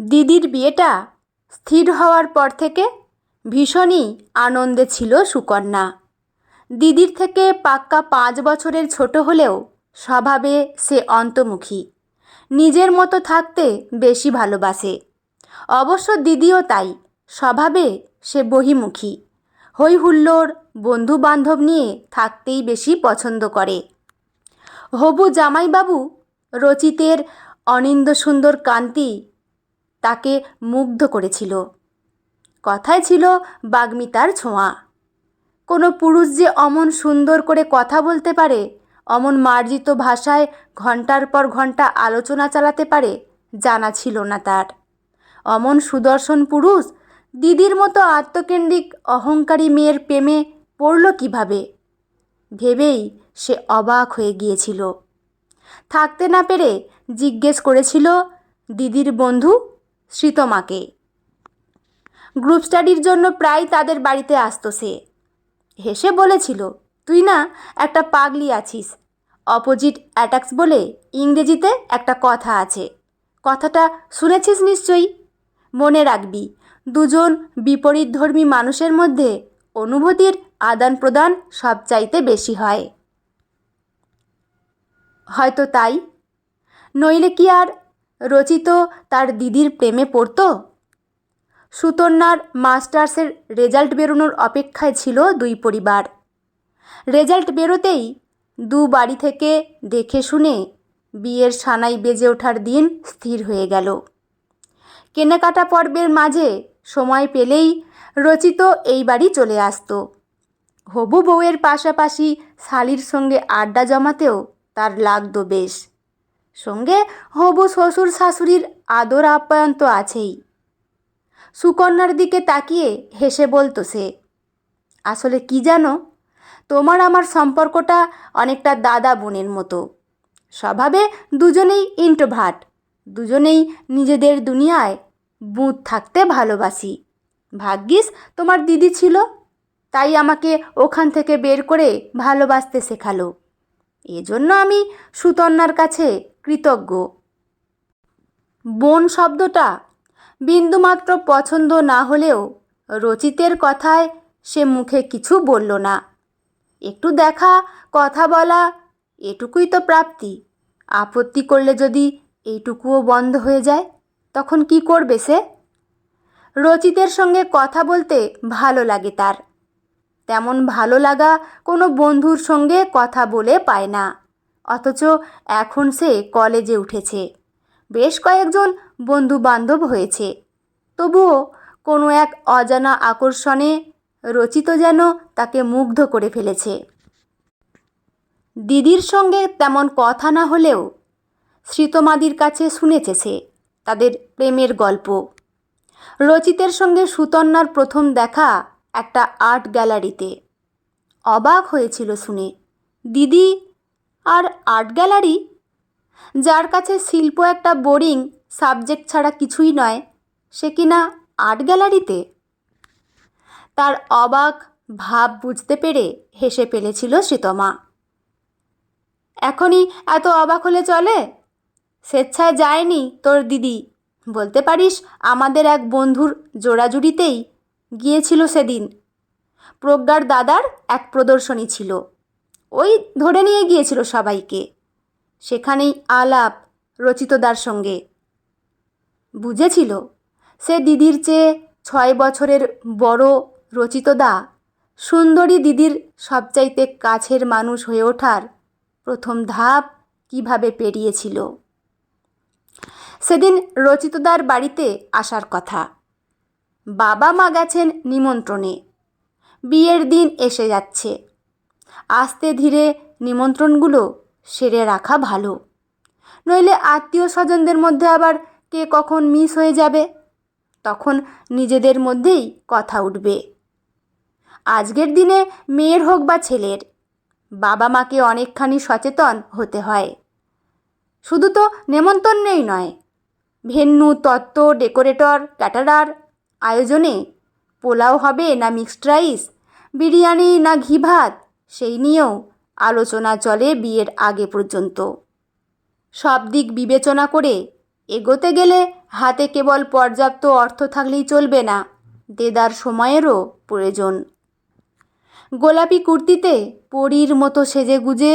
দিদির বিয়েটা স্থির হওয়ার পর থেকে ভীষণই আনন্দে ছিল সুকন্যা। দিদির থেকে পাক্কা 5 বছরের ছোট হলেও স্বভাবে সে অন্তর্মুখী, নিজের মতো থাকতে বেশি ভালোবাসে। অবশ্য দিদিও তাই, স্বভাবে সে বহির্মুখী, হই হুল্লোড় বন্ধু বান্ধব নিয়ে থাকতেই বেশি পছন্দ করে। হবু জামাইবাবু রচিতের অনিন্দ সুন্দর কান্তি তাকে মুগ্ধ করেছিল। কথায় ছিল বাগ্মিতার ছোঁয়া। কোনো পুরুষ যে অমন সুন্দর করে কথা বলতে পারে, অমন মার্জিত ভাষায় ঘন্টার পর ঘন্টা আলোচনা চালাতে পারে, জানা ছিল না তার। অমন সুদর্শন পুরুষ দিদির মতো আত্মকেন্দ্রিক অহংকারী মেয়ের প্রেমে পড়ল কিভাবে, ভেবেই সে অবাক হয়ে গিয়েছিল। থাকতে না পেরে জিজ্ঞেস করেছিল দিদির বন্ধু শ্রীতমাকে। গ্রুপ স্টাডির জন্য প্রায় তাদের বাড়িতে আসতো সে। হেসে বলেছিল, তুই না একটা পাগলি আছিস। অপোজিট অ্যাট্রাক্টস বলে ইংরেজিতে একটা কথা আছে, কথাটা শুনেছিস নিশ্চয়ই। মনে রাখবি, দুজন বিপরীতধর্মী মানুষের মধ্যে অনুভূতির আদান প্রদান সবচাইতে বেশি হয়। হয়তো তাই, নইলে কি আর রচিত তার দিদির প্রেমে পড়তো? সুকন্যার মাস্টার্সের রেজাল্ট বেরোনোর অপেক্ষায় ছিল দুই পরিবার। রেজাল্ট বেরোতেই দু বাড়ি থেকে দেখে শুনে বিয়ের সানাই বেজে ওঠার দিন স্থির হয়ে গেল। কেনাকাটা পর্বের মাঝে সময় পেলেই রচিত এই বাড়ি চলে আসতো। হবু বউয়ের পাশাপাশি শালির সঙ্গে আড্ডা জমাতেও তার লাগতো বেশ। সঙ্গে হবু শ্বশুর শাশুড়ির আদর আপ্যায়ন তো আছেই। সুকন্যার দিকে তাকিয়ে হেসে বলতো সে, আসলে কি জানো, তোমার আমার সম্পর্কটা অনেকটা দাদা বোনের মতো। স্বভাবে দুজনেই ইন্ট্রোভার্ট, দুজনেই নিজেদের দুনিয়ায় বুঁদ থাকতে ভালোবাসি। ভাগ্যিস তোমার দিদি ছিল, তাই আমাকে ওখান থেকে বের করে ভালোবাসতে শেখালো। এজন্য আমি সুকন্যার কাছে কৃতজ্ঞ। বোন শব্দটা বিন্দুমাত্র পছন্দ না হলেও রচিতের কথায় সে মুখে কিছু বলল না। একটু দেখা, কথা বলা, এটুকুই তো প্রাপ্তি। আপত্তি করলে যদি এইটুকুও বন্ধ হয়ে যায়, তখন কি করবে সে? রচিতের সঙ্গে কথা বলতে ভালো লাগে তার। তেমন ভালো লাগা কোনো বন্ধুর সঙ্গে কথা বলে পায় না। অথচ এখন সে কলেজে উঠেছে, বেশ কয়েকজন বন্ধু বান্ধব হয়েছে। তবুও কোনো এক অজানা আকর্ষণে রচিত যেন তাকে মুগ্ধ করে ফেলেছে। দিদির সঙ্গে তেমন কথা না হলেও শ্রীতমাদির কাছে শুনেছে সে তাদের প্রেমের গল্প। রচিতের সঙ্গে সুকন্যার প্রথম দেখা একটা আর্ট গ্যালারিতে। অবাক হয়েছিল শুনে, দিদি আর আর্ট গ্যালারি? যার কাছে শিল্প একটা বোরিং সাবজেক্ট ছাড়া কিছুই নয়, সে কিনা আর্ট গ্যালারিতে। তার অবাক ভাব বুঝতে পেরে হেসে ফেলেছিল শ্রীতমা। এখনই এত অবাক হলে চলে? স্বেচ্ছায় যায়নি তোর দিদি, বলতে পারিস আমাদের এক বন্ধুর জোড়াজুড়িতেই গিয়েছিল সেদিন। প্রজ্ঞার দাদার এক প্রদর্শনী ছিল, ওই ধরে নিয়ে গিয়েছিল সবাইকে। সেখানেই আলাপ রচিতদার সঙ্গে। বুঝেছিল সে দিদির চেয়ে 6 বছরের বড় রচিতদা সুন্দরী দিদির সবচাইতে কাছের মানুষ হয়ে ওঠার প্রথম ধাপ কিভাবে পেরিয়েছিল। সেদিন রচিতদার বাড়িতে আসার কথা। বাবা মা গেছেন নিমন্ত্রণে। বিয়ের দিন এসে যাচ্ছে, আস্তে ধীরে নিমন্ত্রণগুলো সেরে রাখা ভালো, নইলে আত্মীয় স্বজনদের মধ্যে আবার কে কখন মিস হয়ে যাবে, তখন নিজেদের মধ্যেই কথা উঠবে। আজকের দিনে মেয়ের হোক বা ছেলের, বাবা মাকে অনেকখানি সচেতন হতে হয়। শুধু তো নেমন্তন্নেই নয়, ভেন্যু, তত্ত্ব, ডেকোরেটর, ক্যাটারার, আয়োজনে পোলাও হবে না মিক্সড রাইস, বিরিয়ানি না ঘি ভাত, সেই নিয়েও আলোচনা চলে বিয়ের আগে পর্যন্ত। সব দিক বিবেচনা করে এগোতে গেলে হাতে কেবল পর্যাপ্ত অর্থ থাকলেই চলবে না, দেদার সময়েরও প্রয়োজন। গোলাপি কুর্তিতে পরীর মতো সেজেগুজে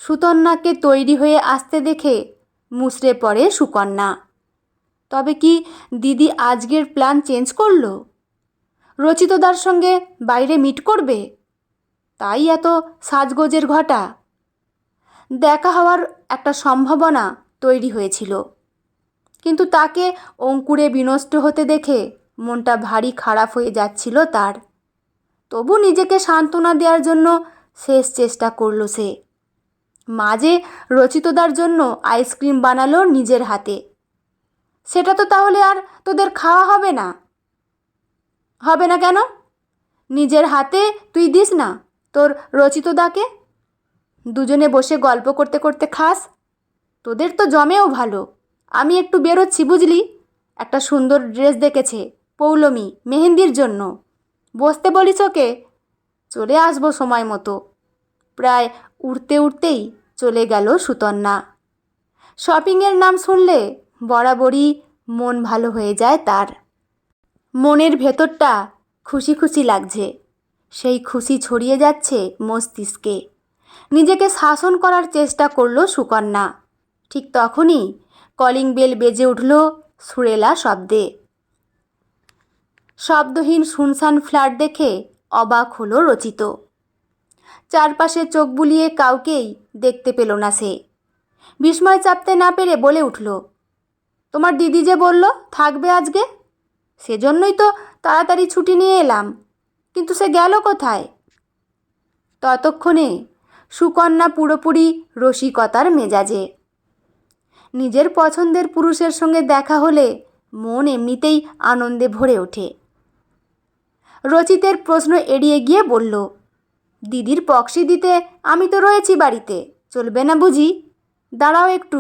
সুকন্যাকে তৈরি হয়ে আসতে দেখে মুচড়ে পড়ে সুকন্যা। তবে কি দিদি আজকের প্ল্যান চেঞ্জ করলো? রচিতদার সঙ্গে বাইরে মিট করবে, তাই এত সাজগোজের ঘটা? দেখা হওয়ার একটা সম্ভাবনা তৈরি হয়েছিল, কিন্তু তাকে অঙ্কুরে বিনষ্ট হতে দেখে মনটা ভারী খারাপ হয়ে যাচ্ছিল তার। তবু নিজেকে সান্ত্বনা দেওয়ার জন্য শেষ চেষ্টা করল সে। মাঝে রচিতদার জন্য আইসক্রিম বানালো নিজের হাতে। সেটা তো তাহলে আর তোদের খাওয়া হবে না? হবে না কেন? নিজের হাতে তুই দিস না তোর রচিতদাকে, দুজনে বসে গল্প করতে করতে খাস। তোদের তো জমেও ভালো। আমি একটু বেরোচ্ছি বুঝলি, একটা সুন্দর ড্রেস দেখেছে পৌলমী মেহেন্দির জন্য, বসতে বলিস ওকে। চলে আসবো সময় মতো। প্রায় উঠতে উঠতেই চলে গেল সুকন্যা। শপিংয়ের নাম শুনলে বরাবরই মন ভালো হয়ে যায় তার। মনের ভেতরটা খুশি খুশি লাগছে, সেই খুশি ছড়িয়ে যাচ্ছে মস্তিষ্কে। নিজেকে শাসন করার চেষ্টা করল সুকন্যা। ঠিক তখনই কলিং বেল বেজে উঠল সুরেলা শব্দে। শব্দহীন শুনশান ফ্ল্যাট দেখে অবাক হলো রচিত। চারপাশে চোখ বুলিয়ে কাউকেই দেখতে পেল না সে। বিস্ময় চাপতে না পেরে বলে উঠল, তোমার দিদি যে বলল থাকবে আজকে, সেজন্যই তো তাড়াতাড়ি ছুটি নিয়ে এলাম, কিন্তু সে গেল কোথায়? ততক্ষণে সুকন্যা পুরোপুরি রসিকতার মেজাজে। নিজের পছন্দের পুরুষের সঙ্গে দেখা হলে মন এমনিতেই আনন্দে ভরে ওঠে। রচিতের প্রশ্ন এড়িয়ে গিয়ে বলল, দিদির পক্সি দিতে আমি তো রয়েছি বাড়িতে, চলবে না বুঝি? দাঁড়াও একটু,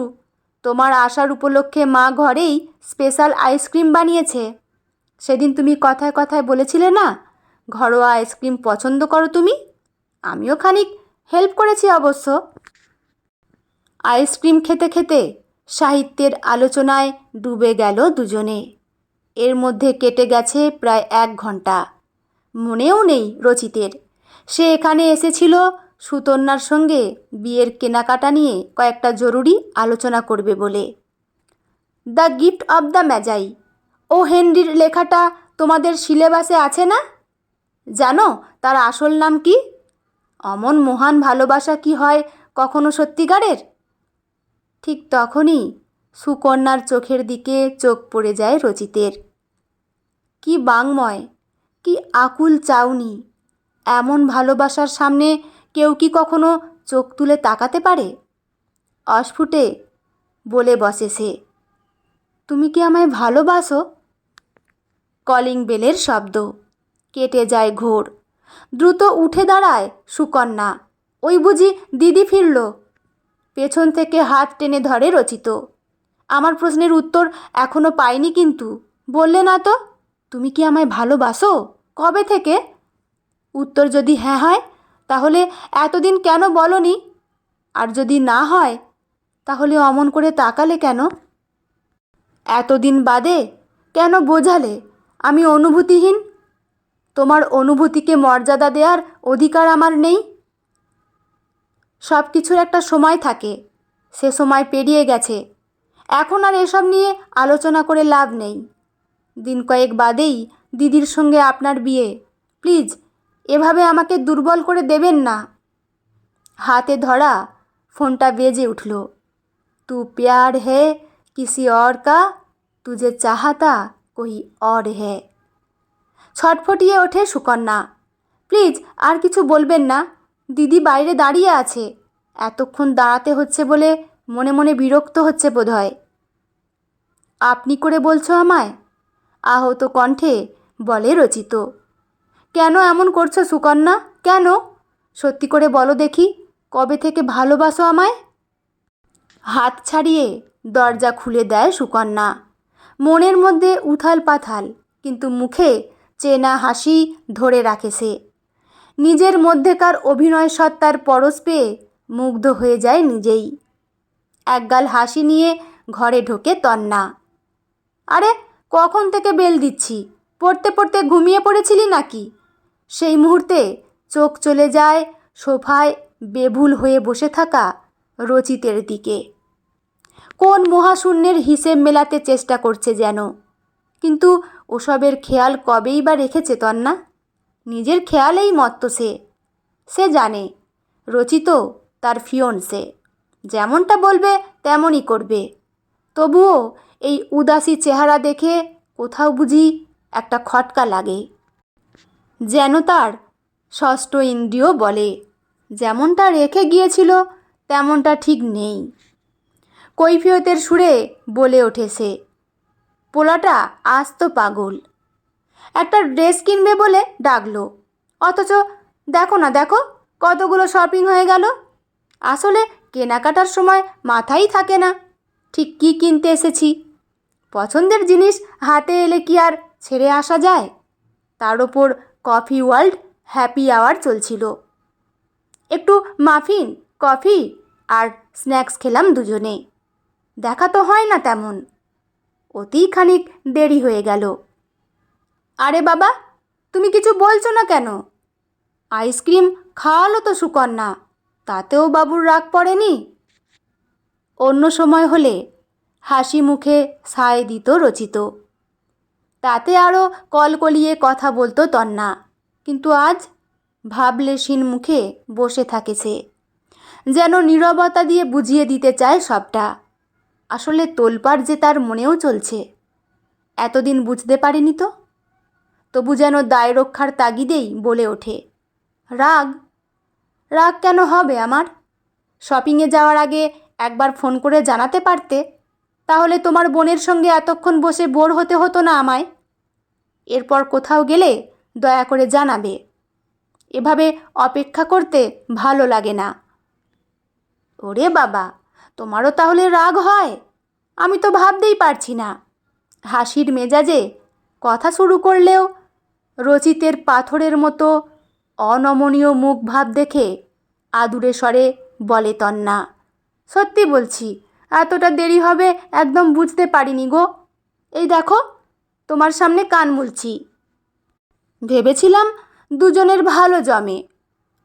তোমার আসার উপলক্ষে মা ঘরেই স্পেশাল আইসক্রিম বানিয়েছে। সেদিন তুমি কথায় কথায় বলেছিলে না ঘরোয়া আইসক্রিম পছন্দ করো তুমি? আমিও খানিক হেল্প করেছি অবশ্য। আইসক্রিম খেতে খেতে সাহিত্যের আলোচনায় ডুবে গেল দুজনে। এর মধ্যে কেটে গেছে প্রায় 1 ঘন্টা। মনেও নেই রচিতের সে এখানে এসেছিল সুকন্যার সঙ্গে বিয়ের কেনাকাটা নিয়ে কয়েকটা জরুরি আলোচনা করবে বলে। The gift of the Magi O হেনরির লেখাটা তোমাদের সিলেবাসে আছে না? জানো তার আসল নাম কি? অমন মহান ভালোবাসা কি হয় কখনো সত্যিকারের? ঠিক তখনই সুকন্যার চোখের দিকে চোখ পড়ে যায় রচিতের। কি বাংময়, কি আকুল চাউনি! এমন ভালোবাসার সামনে কেউ কি কখনো চোখ তুলে তাকাতে পারে? অস্ফুটে বলে বসে সে, তুমি কি আমায় ভালোবাসো? কলিং বেলের শব্দ। কেটে যায় ঘোর। দ্রুত উঠে দাঁড়ায় সুকন্যা। ওই বুঝি দিদি ফিরল। পেছন থেকে হাত টেনে ধরে রচিত। আমার প্রশ্নের উত্তর এখনো পাইনি কিন্তু, বললে না তো তুমি কি আমায় ভালোবাসো? কবে থেকে? উত্তর যদি হ্যাঁ হয় তাহলে এতদিন কেন বলনি? আর যদি না হয় তাহলে অমন করে তাকালে কেন? এতদিন বাদে কেন বোঝালে আমি অনুভূতিহীন? তোমার অনুভূতিকে মর্যাদা দেওয়ার অধিকার আমার নেই? সব কিছুর একটা সময় থাকে, সে সময় পেরিয়ে গেছে। এখন আর এসব নিয়ে আলোচনা করে লাভ নেই। দিন কয়েক বাদেই দিদির সঙ্গে আপনার বিয়ে। প্লিজ এভাবে আমাকে দুর্বল করে দেবেন না। হাতে ধরা ফোনটা বেজে উঠল। তু প্যার है किसी और का, तुझे चाहता कोई और है। ছটফটিয়ে ওঠে সুকন্যা। প্লিজ আর কিছু বলবেন না, দিদি বাইরে দাঁড়িয়ে আছে। এতক্ষণ দাঁড়াতে হচ্ছে বলে মনে মনে বিরক্ত হচ্ছে বোধহয়। আপনি করে বলছো আমায়? আহত কণ্ঠে বলে রচিত। কেন এমন করছো সুকন্যা, কেন? সত্যি করে বলো দেখি, কবে থেকে ভালোবাসো আমায়? হাত ছাড়িয়ে দরজা খুলে দেয় সুকন্যা। মনের মধ্যে উথাল পাথাল, কিন্তু মুখে চেনা হাসি ধরে রাখে সে। নিজের মধ্যেকার অভিনয় সত্তার পরশ পেয়ে মুগ্ধ হয়ে যায় নিজেই। একগাল হাসি নিয়ে ঘরে ঢোকে তন্না। আরে কখন থেকে বেল দিচ্ছি, পড়তে পড়তে ঘুমিয়ে পড়েছিলি নাকি? সেই মুহূর্তে চোখ চলে যায় সোফায় বেভুল হয়ে বসে থাকা রচিতের দিকে। কোন মহাশূন্যের হিসেব মেলাতে চেষ্টা করছে যেন, কিন্তু ওসবের খেয়াল কবেই বা রেখেছে তন্না? নিজের খেয়ালেই মত্ত সে জানে রচিত তার ফিয়ন্সে, যেমনটা বলবে তেমনই করবে। তবুও এই উদাসী চেহারা দেখে কোথাও বুঝি একটা খটকা লাগে, যেন তার ষষ্ঠ ইন্দ্রিয় বলে যেমনটা রেখে গিয়েছিল তেমনটা ঠিক নেই। কৈফিয়তের সুরে বলে ওঠে সে, পোলাটা আজ তো পাগল, একটা ড্রেস কিনবে বলে ডাকলো, অথচ দেখো না দেখো কতগুলো শপিং হয়ে গেল। আসলে কেনাকাটার সময় মাথাই থাকে না ঠিক কী কিনতে এসেছি। পছন্দের জিনিস হাতে এলে কি আর ছেড়ে আসা যায়? তার ওপর কফি ওয়ার্ল্ড হ্যাপি আওয়ার চলছিল। একটু মাফিন, কফি আর স্ন্যাক্স খেলাম দুজনে। দেখা তো হয় না তেমন। অতি খানিক দেরি হয়ে গেল। আরে বাবা, তুমি কিছু বলছো না কেন? আইসক্রিম খাওয়ালো তো সুকন্যা, তাতেও বাবুর রাগ পড়েনি? অন্য সময় হলে হাসি মুখে সায় দিত রচিত, তাতে আরও কলকলিয়ে কথা বলতো তন্না। কিন্তু আজ ভাবলেশীন মুখে বসে থাকে সে, যেন নীরবতা দিয়ে বুঝিয়ে দিতে চায় সবটা। আসলে তোলপাড় যে তার মনেও চলছে, এতদিন বুঝতে পারিনি তো। তবু যেন দায় রক্ষার তাগিদেই বলে ওঠে, রাগ? রাগ কেন হবে আমার? শপিংয়ে যাওয়ার আগে একবার ফোন করে জানাতে পারতে, তাহলে তোমার বোনের সঙ্গে এতক্ষণ বসে বোর হতে হতো না আমায়। এরপর কোথাও গেলে দয়া করে জানাবে। এভাবে অপেক্ষা করতে ভালো লাগে না। ওরে বাবা, তোমারও তাহলে রাগ হয়? আমি তো ভাবতেই পারছি না। হাসির মেজাজে কথা শুরু করলেও রচিতের পাথরের মতো অনমনীয় মুখ ভাব দেখে আদুরে স্বরে বলে তন্না, সত্যি বলছি, এতটা দেরি হবে একদম বুঝতে পারিনি গো। এই দেখো, তোমার সামনে কান মুলছি। ভেবেছিলাম দুজনের ভালো জমে,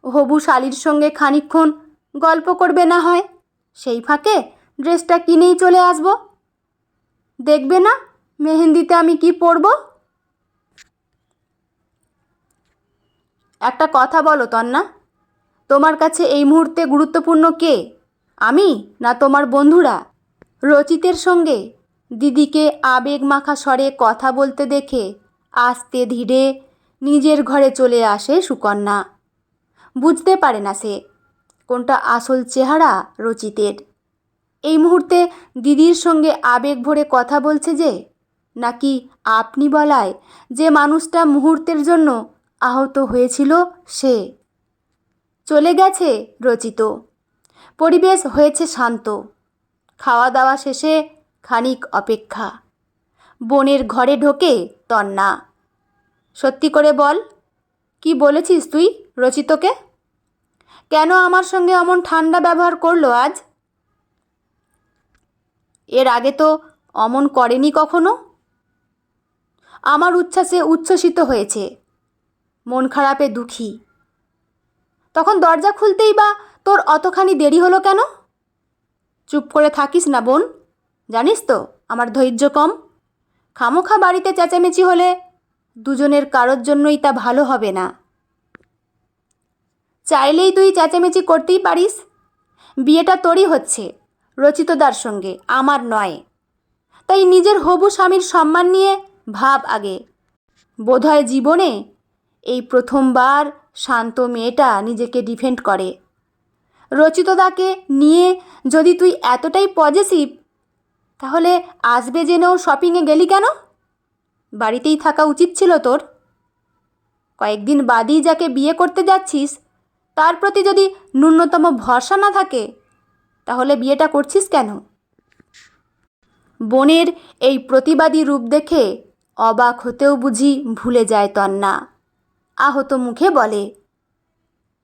হবু শালির সঙ্গে খানিকক্ষণ গল্প করবে না হয়, সেই ফাঁকে ড্রেসটা কিনেই চলে আসব। দেখবে না মেহেন্দিতে আমি কি পরব? একটা কথা বলো তন্না, তোমার কাছে এই মুহূর্তে গুরুত্বপূর্ণ কে, আমি না তোমার বন্ধুরা? রচিতের সঙ্গে দিদিকে আবেগ মাখা স্বরে কথা বলতে দেখে আস্তে ধীরে নিজের ঘরে চলে আসে সুকন্যা। বুঝতে পারে না সে কোনটা আসল চেহারা রচিতের। এই মুহূর্তে দিদির সঙ্গে আবেগ ভরে কথা বলছে যে, নাকি আপনি বলায় যে মানুষটা মুহূর্তের জন্য আহত হয়েছিল সে। চলে গেছে রচিত। পরিবেশ হয়েছে শান্ত। খাওয়া দাওয়া শেষে খানিক অপেক্ষা। বোনের ঘরে ঢোকে তন্না। সত্যি করে বল, কি বলেছিস তুই রচিতকে? কেন আমার সঙ্গে অমন ঠান্ডা ব্যবহার করলো আজ? এর আগে তো অমন করেনি কখনো। আমার উচ্ছ্বাসে উচ্ছ্বসিত হয়েছে, মন খারাপে দুঃখী। তখন দরজা খুলতেই বা তোর অতখানি দেরি হলো কেন? চুপ করে থাকিস না বোন, জানিস তো আমার ধৈর্য কম। খামোখা বাড়িতে চেঁচামেচি হলে দুজনের কারোর জন্যই তা ভালো হবে না। চাইলেই তুই চেঁচামেচি করতেই পারিস। বিয়েটা তোরই হচ্ছে রচিতদার সঙ্গে, আমার নয়। তাই নিজের হবু স্বামীর সম্মান নিয়ে ভাব আগে। বোধহয় জীবনে এই প্রথমবার শান্ত মেয়েটা নিজেকে ডিফেন্ড করে। রচিতদাকে নিয়ে যদি তুই এতটাই পজেসিভ, তাহলে আসবে জেনেও শপিংয়ে গেলি কেন? বাড়িতেই থাকা উচিত ছিল তোর। কয়েকদিন বাদেই যাকে বিয়ে করতে যাচ্ছিস, তার প্রতি যদি ন্যূনতম ভরসা না থাকে, তাহলে বিয়েটা করছিস কেন? বোনের এই প্রতিবাদী রূপ দেখে অবাক হতেও বুঝি ভুলে যায় তন্না। আহত মুখে বলে,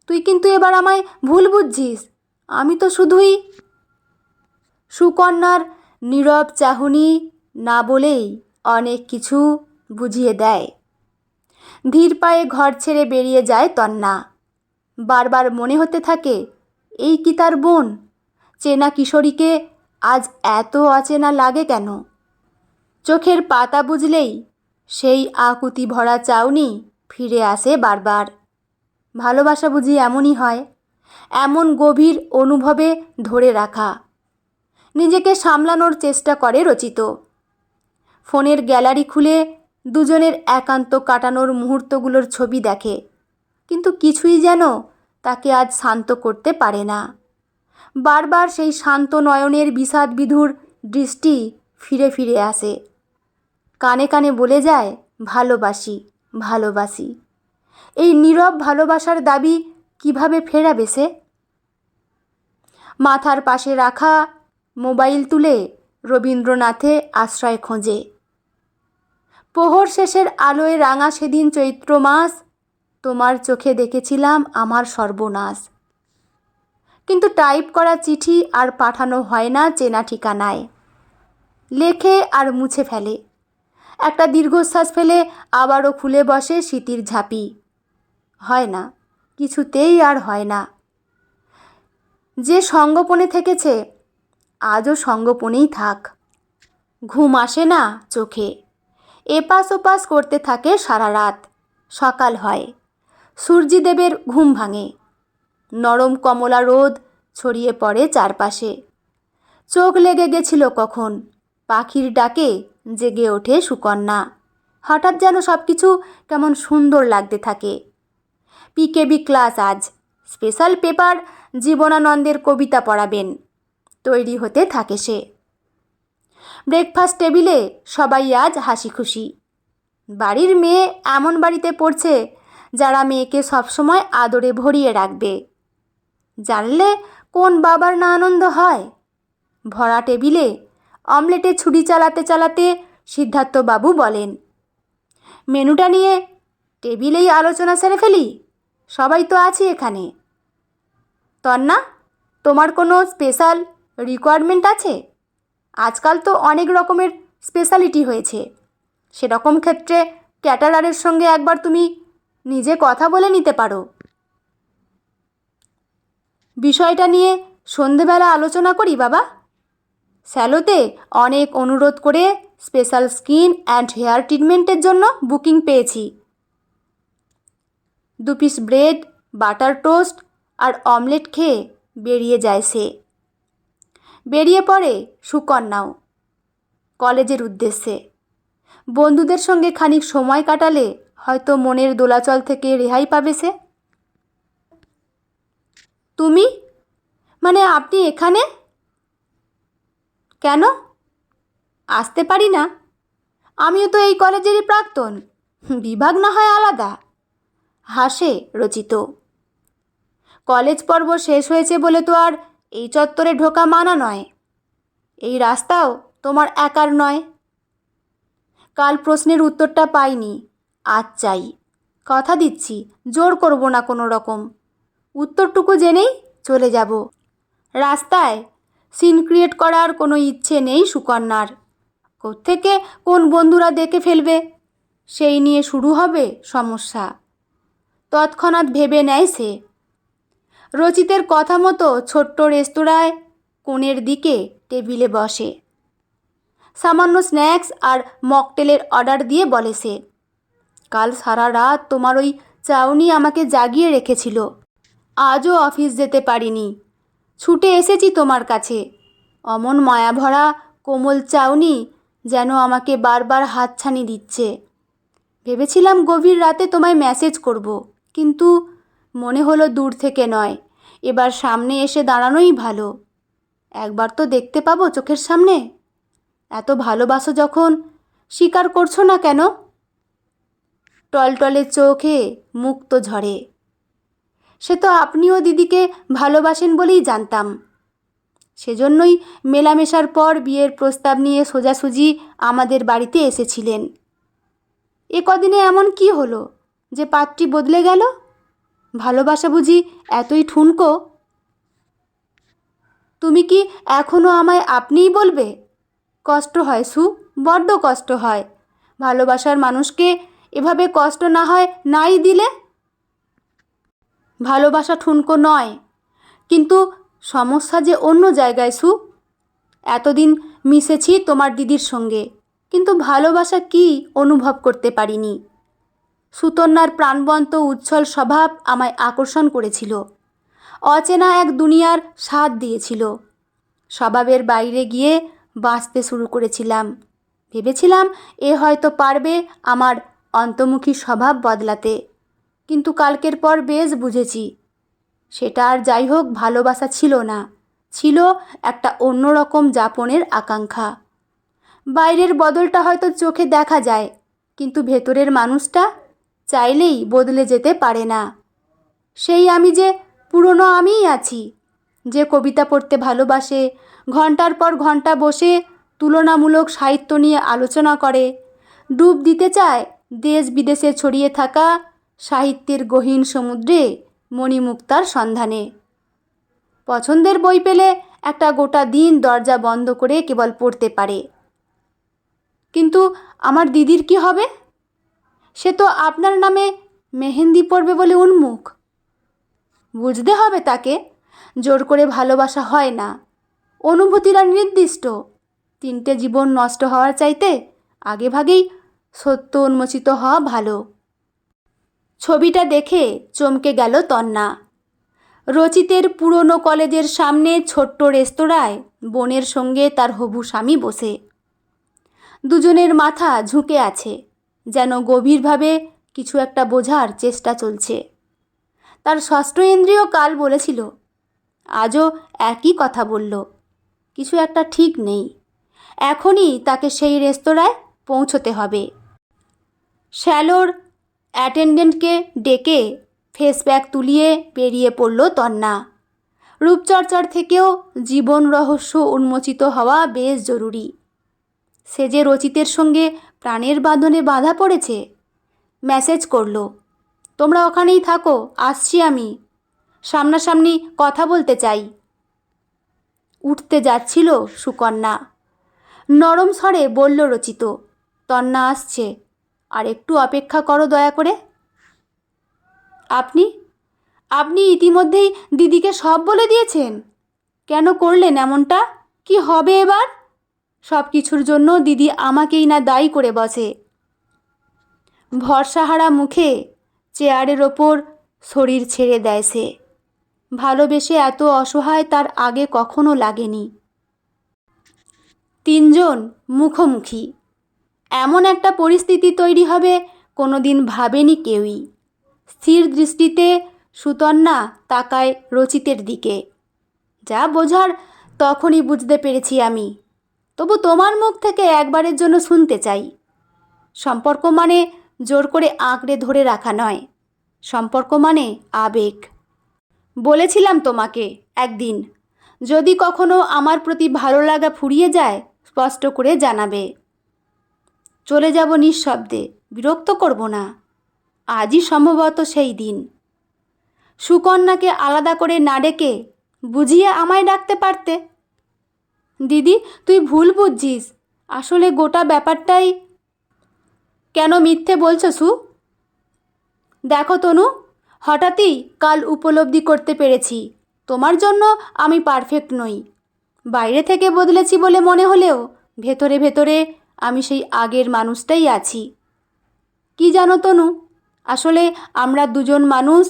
তুই কিন্তু এবার আমায় ভুল বুঝছিস। আমি তো শুধুই। সুকন্যার নীরব চাহনি না বলেই অনেক কিছু বুঝিয়ে দেয়। ধীর পায়ে ঘর ছেড়ে বেরিয়ে যায় তন্না। বারবার মনে হতে থাকে, এই কি তার বোন? চেনা কিশোরীকে আজ এত অচেনা লাগে কেন? চোখের পাতা বুঝলেই সেই আকুতি ভরা চাউনি ফিরে আসে বারবার। ভালোবাসা বুঝি এমনই হয়, এমন গভীর অনুভবে ধরে রাখা। নিজেকে সামলানোর চেষ্টা করে রচিত। ফোনের গ্যালারি খুলে দুজনের একান্ত কাটানোর মুহূর্তগুলোর ছবি দেখে, কিন্তু কিছুই যেন তাকে আজ শান্ত করতে পারে না। বারবার সেই শান্ত নয়নের বিষাদ বিধুর দৃষ্টি ফিরে ফিরে আসে। কানে কানে বলে যায়, ভালোবাসি ভালোবাসি। এই নীরব ভালোবাসার দাবি কিভাবে ফেরাবে সে? মাথার পাশে রাখা মোবাইল তুলে রবীন্দ্রনাথে আশ্রয় খোঁজে। প্রহর শেষের আলোয় রাঙা সেদিন চৈত্র মাস, তোমার চোখে দেখেছিলাম আমার সর্বনাশ। কিন্তু টাইপ করা চিঠি আর পাঠানো হয় না চেনা ঠিকানায়। লেখে আর মুছে ফেলে। একটা দীর্ঘশ্বাস ফেলে আবারও খুলে বসে স্মৃতির ঝাঁপি। হয় না, কিছুতেই আর হয় না। যে সঙ্গোপনে থেকেছে আজও সঙ্গোপনেই থাক। ঘুম আসে না চোখে। এপাশ ওপাশ করতে থাকে সারা রাত। সকাল হয়, সূর্যদেবের ঘুম ভাঙে। নরম কমলা রোদ ছড়িয়ে পড়ে চারপাশে। চোখ লেগে গেছিল কখন, পাখির ডাকে জেগে ওঠে সুকন্যা। হঠাৎ যেন সব কিছু কেমন সুন্দর লাগতে থাকে। পিকেবি ক্লাস আজ, স্পেশাল পেপার জীবনানন্দের কবিতা পড়াবেন। তৈরি হতে থাকে সে। ব্রেকফাস্ট টেবিলে সবাই আজ হাসি খুশি। বাড়ির মেয়ে এমন বাড়িতে পড়ছে যারা মেয়েকে সবসময় আদরে ভরিয়ে রাখবে। জানলে কোন বাবার না আনন্দ হয়? ভরা টেবিলে অমলেটে ছুরি চালাতে চালাতে সিদ্ধার্থবাবু বলেন, মেনুটা নিয়ে টেবিলেই আলোচনা সেরে ফেলি, সবাই তো আছি এখানে। তন্না, তোমার কোনো স্পেশাল রিকোয়ারমেন্ট আছে? আজকাল তো অনেক রকমের স্পেশালিটি হয়েছে। সেরকম ক্ষেত্রে ক্যাটারারের সঙ্গে একবার তুমি নিজে কথা বলে নিতে পারো। বিষয়টা নিয়ে সন্ধেবেলা আলোচনা করি বাবা। স্যালোতে অনেক অনুরোধ করে স্পেশাল স্কিন অ্যান্ড হেয়ার ট্রিটমেন্টের জন্য বুকিং পেয়েছি। 2 পিস ব্রেড, বাটার টোস্ট আর অমলেট খেয়ে বেরিয়ে যায় সে। বেরিয়ে পড়ে সুকন্যাও কলেজের উদ্দেশ্যে। বন্ধুদের সঙ্গে খানিক সময় কাটালে হয়তো মনের দোলাচল থেকে রেহাই পাবে সে। তুমি, মানে আপনি এখানে কেন? আসতে পারি না? আমিও তো এই কলেজেরই প্রাক্তন, বিভাগ না হয় আলাদা। হাসে রচিত। কলেজ পর্ব শেষ হয়েছে বলে তো আর এই চত্বরে ঢোকা মানা নয়। এই রাস্তাও তোমার একার নয়। কাল প্রশ্নের উত্তরটা পাইনি, আজ চাই। কথা দিচ্ছি, জোর করব না কোনো রকম। উত্তরটুকু জেনেই চলে যাব। রাস্তায় সিন ক্রিয়েট করার কোনো ইচ্ছে নেই সুকন্যার। কোত্থেকে কোন বন্ধুরা দেখে ফেলবে, সেই নিয়ে শুরু হবে সমস্যা। তৎক্ষণাৎ ভেবে নেয় সে। রচিতের কথা মতো ছোট্ট রেস্তোরাঁয় কোণের দিকে টেবিলে বসে। সামান্য স্ন্যাক্স আর মকটেলের অর্ডার দিয়ে বলে সে, কাল সারা রাত তোমার ওই চাউনি আমাকে জাগিয়ে রেখেছিল। আজও অফিস যেতে পারিনি, ছুটে এসেছি তোমার কাছে। অমন মায়াভরা কোমল চাউনি যেন আমাকে বারবার হাতছানি দিচ্ছে। ভেবেছিলাম গভীর রাতে তোমায় মেসেজ করব, কিন্তু মনে হলো দূর থেকে নয়, এবার সামনে এসে দাঁড়ানোই ভালো। একবার তো দেখতে পাবো চোখের সামনে। এত ভালোবাসো যখন, স্বীকার করছো না কেন? টলটলে চোখে মুক্ত ঝরে। সে তো আপনিও দিদিকে ভালোবাসেন বলেই জানতাম। সেজন্যই মেলামেশার পর বিয়ের প্রস্তাব নিয়ে সোজাসুজি আমাদের বাড়িতে এসেছিলেন। এ কদিনে এমন কি হলো যে পাত্রী বদলে গেল? ভালোবাসা বুঝি এতই ঠুনকো? তুমি কি এখনও আমায় আপনিই বলবে? কষ্ট হয় সু, বড্ড কষ্ট হয়। ভালোবাসার মানুষকে এভাবে কষ্ট না হয় নাই দিলে? ভালোবাসা ঠুনকো নয়, কিন্তু সমস্যা যে অন্য জায়গায় সু। এতদিন মিশেছি তোমার দিদির সঙ্গে, কিন্তু ভালোবাসা কি অনুভব করতে পারিনি। সুতন্যার প্রাণবন্ত উচ্ছল স্বভাব আমায় আকর্ষণ করেছিল, অচেনা এক দুনিয়ার স্বাদ দিয়েছিল। স্বভাবের বাইরে গিয়ে বাঁচতে শুরু করেছিলাম। ভেবেছিলাম এ হয়তো পারবে আমার অন্তর্মুখী স্বভাব বদলাতে, কিন্তু কালকের পর বেশ বুঝেছি সেটা আর যাই হোক ভালোবাসা ছিল না, ছিল একটা অন্যরকম যাপনের আকাঙ্ক্ষা। বাইরের বদলটা হয়তো চোখে দেখা যায়, কিন্তু ভেতরের মানুষটা চাইলেই বদলে যেতে পারে না। সেই আমি যে পুরনো আমিই আছি, যে কবিতা পড়তে ভালোবাসে, ঘন্টার পর ঘন্টা বসে তুলনামূলক সাহিত্য নিয়ে আলোচনা করে, ডুব দিতে চায় দেশ বিদেশে ছড়িয়ে থাকা সাহিত্যের গহীন সমুদ্রে মণিমুক্তার সন্ধানে। পছন্দের বই পেলে একটা গোটা দিন দরজা বন্ধ করে কেবল পড়তে পারে। কিন্তু আমার দিদির কি হবে? সে তো আপনার নামে মেহেন্দি পড়বে বলে উন্মুখ। বুঝতে হবে তাকে, জোর করে ভালোবাসা হয় না, অনুভূতিরা নির্দিষ্ট। 3টে জীবন নষ্ট হওয়ার চাইতে আগেভাগেই সত্য উন্মোচিত হওয়া ভালো। ছবিটা দেখে চমকে গেল তন্না। রচিতের পুরনো কলেজের সামনে ছোট্ট রেস্তোরাঁয় বোনের সঙ্গে তার হবু স্বামী বসে। দুজনের মাথা ঝুঁকে আছে, যেন গভীরভাবে কিছু একটা বোঝার চেষ্টা চলছে। তার ষষ্ঠ ইন্দ্রিয় কাল বলেছিল, আজও একই কথা বলল, কিছু একটা ঠিক নেই। এখনই তাকে সেই রেস্তোরাঁয় পৌঁছতে হবে। শ্যালোর অ্যাটেন্ডেন্টকে ডেকে ফেস প্যাক তুলিয়ে বেরিয়ে পড়ল তন্না। রূপচর্চার থেকেও জীবন রহস্য উন্মোচিত হওয়া বেশ জরুরি। সে যে রচিতের সঙ্গে প্রাণের বাঁধনে বাঁধা পড়েছে। মেসেজ করলো, তোমরা ওখানেই থাকো, আসছি আমি, সামনাসামনি কথা বলতে চাই। উঠতে যাচ্ছিল সুকন্যা। নরম স্বরে বলল রচিত, তন্না আসছে, আর একটু অপেক্ষা করো দয়া করে। আপনি আপনি ইতিমধ্যেই দিদিকে সব বলে দিয়েছেন? কেন করলেন এমনটা? কি হবে এবার? সব কিছুর জন্য দিদি আমাকেই না দায়ী করে বসে। ভরসাহারা মুখে চেয়ারের ওপর শরীর ছেড়ে দেয় সে। ভালোবেসে এত অসহায় তার আগে কখনো লাগেনি। 3জন মুখোমুখি, এমন একটা পরিস্থিতি তৈরি হবে কোনোদিন ভাবেনি কেউই। স্থির দৃষ্টিতে সুতন্না তাকায় রচিতের দিকে। যা বোঝার তখনই বুঝতে পেরেছি আমি, তবু তোমার মুখ থেকে একবারের জন্য শুনতে চাই। সম্পর্ক মানে জোর করে আঁকড়ে ধরে রাখা নয়, সম্পর্ক মানে আবেগ। বলেছিলাম তোমাকে একদিন, যদি কখনো আমার প্রতি ভালো লাগা ফুরিয়ে যায় স্পষ্ট করে জানাবে। চলে যাব নিঃশব্দে, বিরক্ত করব না। আজই সম্ভবত সেই দিন। সুকন্যাকে আলাদা করে না ডেকে বুঝিয়ে আমায় ডাকতে পারতে। দিদি, তুই ভুল বুঝছিস, আসলে গোটা ব্যাপারটাই। কেন মিথ্যে বলছো সু? দেখো তনু, হঠাৎই কাল উপলব্ধি করতে পেরেছি তোমার জন্য আমি পারফেক্ট নই। বাইরে থেকে বদলেছি বলে মনে হলেও ভেতরে ভেতরে আমি সেই আগের মানুষটাই আছি। কি জানো তনু, আসলে আমরা দুজন মানুষ,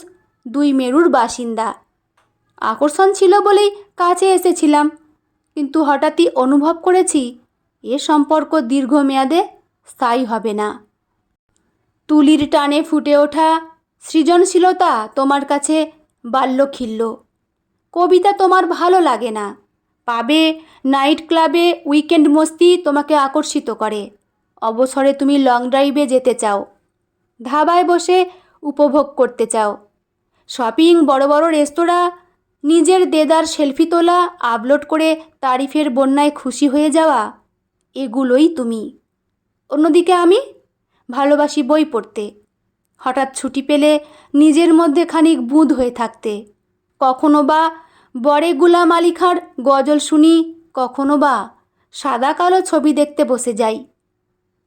2 মেরুর বাসিন্দা। আকর্ষণ ছিল বলেই কাছে এসেছিলাম, কিন্তু হঠাৎই অনুভব করেছি এ সম্পর্ক দীর্ঘমেয়াদে স্থায়ী হবে না। তুলির টানে ফুটে ওঠা সৃজনশীলতা তোমার কাছে বাল্যখিল্য। কবিতা তোমার ভালো লাগে না, পাবে নাইট ক্লাবে উইকেন্ড মস্তি তোমাকে আকর্ষিত করে। অবসরে তুমি লং ড্রাইভে যেতে চাও, ধাবায় বসে উপভোগ করতে চাও। শপিং, বড় বড় রেস্তোরাঁ, নিজের দেদার সেলফি তোলা, আপলোড করে তারিফের বন্যায় খুশি হয়ে যাওয়া, এগুলোই তুমি। অন্যদিকে আমি ভালোবাসি বই পড়তে, হঠাৎ ছুটি পেলে নিজের মধ্যে খানিক বুঁদ হয়ে থাকতে। কখনো বা বড়ে গুলাম আলী খাঁর গজল শুনি, কখনো বা সাদা কালো ছবি দেখতে বসে যাই।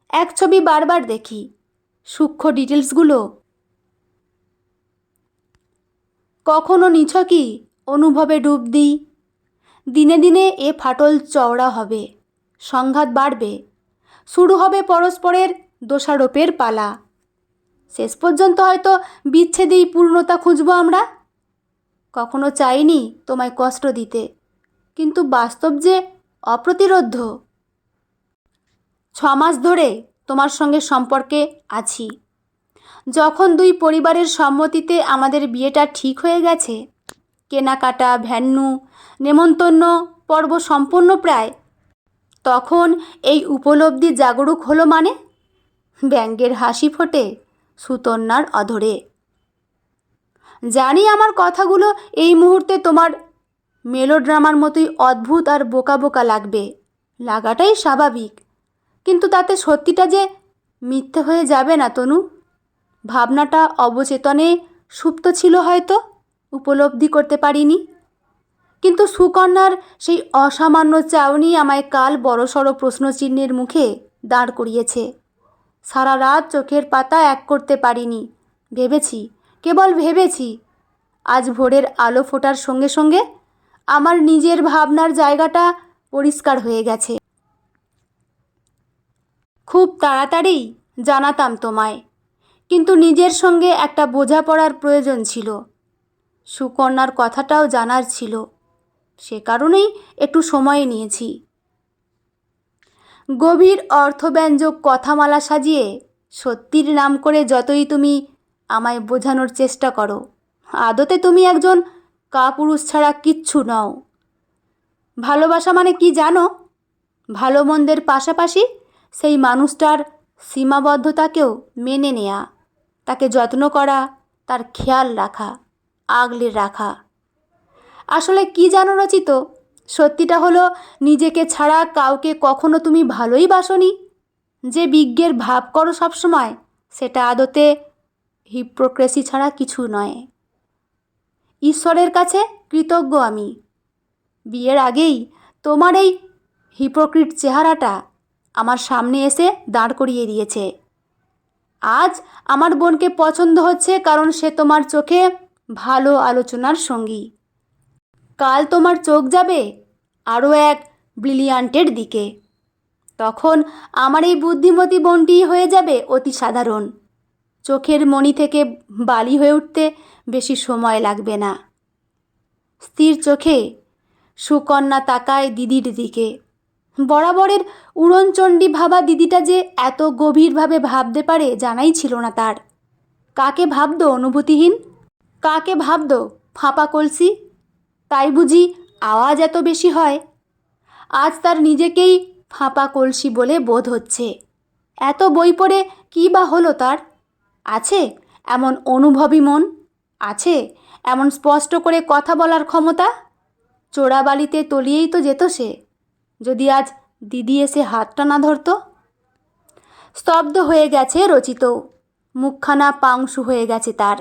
এক ছবি বারবার দেখি, সূক্ষ্ম ডিটেলসগুলো কখনো নিছকই অনুভবে ডুব দিই। দিনে দিনে এ ফাটল চওড়া হবে, সংঘাত বাড়বে, শুরু হবে পরস্পরের দোষারোপের পালা। শেষ পর্যন্ত হয়তো বিচ্ছেদেই পূর্ণতা খুঁজব আমরা। কখনো চাইনি তোমায় কষ্ট দিতে, কিন্তু বাস্তব যে অপ্রতিরোধ্য। 6 মাস ধরে তোমার সঙ্গে সম্পর্কে আছি। যখন দুই পরিবারের সম্মতিতে আমাদের বিয়েটা ঠিক হয়ে গেছে, কেনাকাটা, ভ্যান্যু, নেমন্তন্ন পর্ব সম্পূর্ণ প্রায়, তখন এই উপলব্ধি জাগরুক হলো মানে ব্যঙ্গের হাসি ফোটে সুতন্নার অধরে। জানি আমার কথাগুলো এই মুহূর্তে তোমার মেলোড্রামার মতোই অদ্ভুত আর বোকা বোকা লাগবে, লাগাটাই স্বাভাবিক। কিন্তু তাতে সত্যিটা যে মিথ্যে হয়ে যাবে না তনু। ভাবনাটা অবচেতনে সুপ্ত ছিল, হয়তো উপলব্ধি করতে পারিনি। কিন্তু সুকন্যার সেই অসামান্য চাউনি আমায় কাল বড়সড় প্রশ্নচিহ্নের মুখে দাঁড় করিয়েছে। সারা রাত চোখের পাতা এক করতে পারিনি। ভেবেছি, কেবল ভেবেছি। আজ ভোরের আলো ফোটার সঙ্গে সঙ্গে আমার নিজের ভাবনার জায়গাটা পরিষ্কার হয়ে গেছে। খুব তাড়াতাড়ি জানাতাম তোমায়, কিন্তু নিজের সঙ্গে একটা বোঝাপড়ার প্রয়োজন ছিল। সুকন্যার কথাটাও জানার ছিল, সে কারণেই একটু সময় নিয়েছি। গভীর অর্থব্যঞ্জক কথামালা সাজিয়ে সত্যির নাম করে যতই তুমি আমায় বোঝানোর চেষ্টা করো, আদতে তুমি একজন কাপুরুষ ছাড়া কিচ্ছু নও। ভালোবাসা মানে কি জানো? ভালো মন্দের পাশাপাশি সেই মানুষটার সীমাবদ্ধতাকেও মেনে নেয়া, তাকে যত্ন করা, তার খেয়াল রাখা, আগলে রাখা। আসলে কি জানো রচিত, সত্যিটা হলো নিজেকে ছাড়া কাউকে কখনো তুমি ভালোই বাসনি। যে বিজ্ঞের ভাব করো সবসময়, সেটা আদতে হিপোক্রেসি ছাড়া কিছু নয়। ঈশ্বরের কাছে কৃতজ্ঞ আমি। বিয়ের আগেই তোমার এই হিপোক্রিট চেহারাটা আমার সামনে এসে দাঁড় করিয়ে দিয়েছে। আজ আমার বোনকে পছন্দ হচ্ছে কারণ সে তোমার চোখে ভালো আলোচনার সঙ্গী। কাল তোমার চোখ যাবে আরও এক ব্রিলিয়ান্টের দিকে। তখন আমার এই বুদ্ধিমতী বোনটি হয়ে যাবে অতি সাধারণ। চোখের মণি থেকে বালি হয়ে উঠতে বেশি সময় লাগবে না। স্থির চোখে সুকন্যা তাকায় দিদির দিকে। বরাবরের উড়নচণ্ডী ভাবা দিদিটা যে এত গভীরভাবে ভাবতে পারে জানাই ছিল না তার। কাকে ভাবতো অনুভূতিহীন? কাকে ভাবতো ফাঁপা কলসি? তাই বুঝি আওয়াজ এত বেশি হয়? আজ তার নিজেকেই ফাঁপা কলসি বলে বোধ হচ্ছে। এত বই পড়ে কী বা হলো তার? আছে এমন অনুভবী মন? আছে এমন স্পষ্ট করে কথা বলার ক্ষমতা? চোরাবালিতে তলিয়েই তো যেত সে, যদি আজ দিদি এসে হাতটা না ধরতো। স্তব্ধ হয়ে গেছে রচিত, মুখখানা পাংশু হয়ে গেছে তার।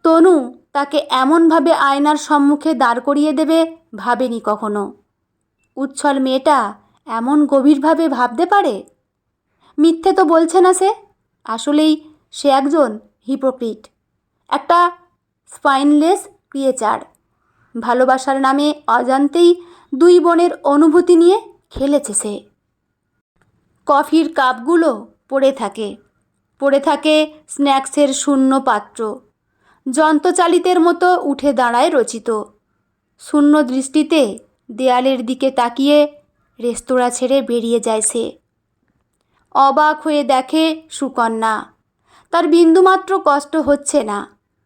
তনু তাকে এমনভাবে আয়নার সম্মুখে দাঁড় করিয়ে দেবে ভাবেনি কখনো। উচ্ছল মেয়েটা এমন গভীরভাবে ভাবতে পারে? মিথ্যে তো বলছে না সে। আসলেই সে একজন হিপোক্রিট, একটা স্পাইনলেস ক্রিয়েচার। ভালোবাসার নামে অজান্তেই দুই বোনের অনুভূতি নিয়ে খেলেছে সে। কফির কাপগুলো পড়ে থাকে স্ন্যাক্সের শূন্য পাত্র। যন্ত্রচালিতের মতো উঠে দাঁড়ায় রচিত। শূন্য দৃষ্টিতে দেয়ালের দিকে তাকিয়ে রেস্তোরাঁ ছেড়ে বেরিয়ে যায় সে। অবাক হয়ে দেখে সুকন্যা। তার বিন্দুমাত্র কষ্ট হচ্ছে না,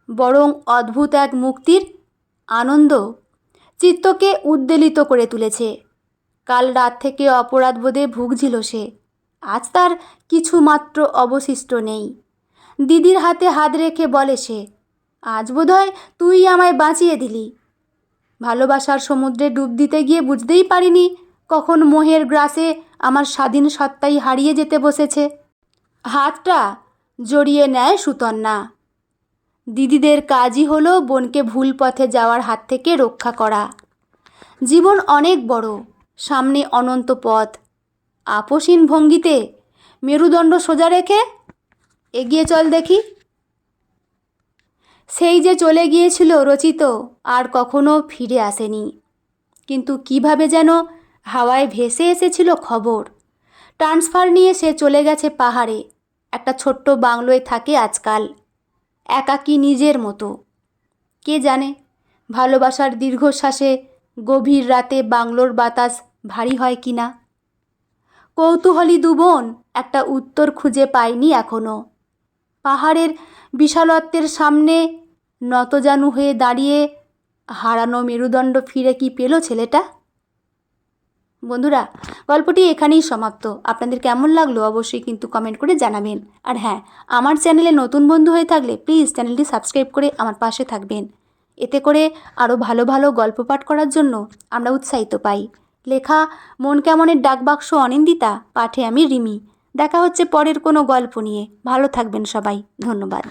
বরং অদ্ভুত এক মুক্তির আনন্দ চিত্তকে উদ্বেলিত করে তুলেছে। কাল রাত থেকে অপরাধবোধে ভুগছিল সে। আজ তার কিছু মাত্র অবশিষ্ট নেই। দিদির হাতে হাত রেখে বলে সে, আজ বোধহয় তুই আমায় বাঁচিয়ে দিলি। ভালোবাসার সমুদ্রে ডুব দিতে গিয়ে বুঝতেই পারিনি কখন মোহের গ্রাসে আমার স্বাধীন সত্তাই হারিয়ে যেতে বসেছে। হাতটা জড়িয়ে নেয় সুতন্না। দিদিদের কাজই হলো বোনকে ভুল পথে যাওয়ার হাত থেকে রক্ষা করা। জীবন অনেক বড়, সামনে অনন্ত পথ। আপোষহীন ভঙ্গিতে মেরুদণ্ড সোজা রেখে এগিয়ে চল দেখি। সেই যে চলে গিয়েছিল রচিত, আর কখনো ফিরে আসেনি। কিন্তু কিভাবে যেন হাওয়ায় ভেসে এসেছিল খবর। ট্রান্সফার নিয়ে সে চলে গেছে পাহাড়ে, একটা ছোট্ট বাংলোয় থাকে আজকাল, একাকী নিজের মতো। কে জানে ভালোবাসার দীর্ঘশ্বাসে গভীর রাতে বাংলোর বাতাস ভারী হয় কি না। কৌতূহলী দুবোন একটা উত্তর খুঁজে পায়নি এখনো। পাহাড়ের বিশালত্বের সামনে নতজানু হয়ে দাঁড়িয়ে হারানো মেরুদণ্ড ফিরে কি পেল ছেলেটা? বন্ধুরা, গল্পটি এখানেই সমাপ্ত। আপনাদের কেমন লাগলো অবশ্যই কিন্তু কমেন্ট করে জানাবেন। আর হ্যাঁ, আমার চ্যানেলে নতুন বন্ধু হয়ে থাকলে প্লিজ চ্যানেলটি সাবস্ক্রাইব করে আমার পাশে থাকবেন। এতে করে আরও ভালো ভালো গল্প পাঠ করার জন্য আমরা উৎসাহিত পাই। লেখা মন কেমনের ডাকবাক্স অনিন্দিতা, পাঠে আমি রিমি। দেখা হচ্ছে পরের কোনো গল্প নিয়ে। ভালো থাকবেন সবাই। ধন্যবাদ।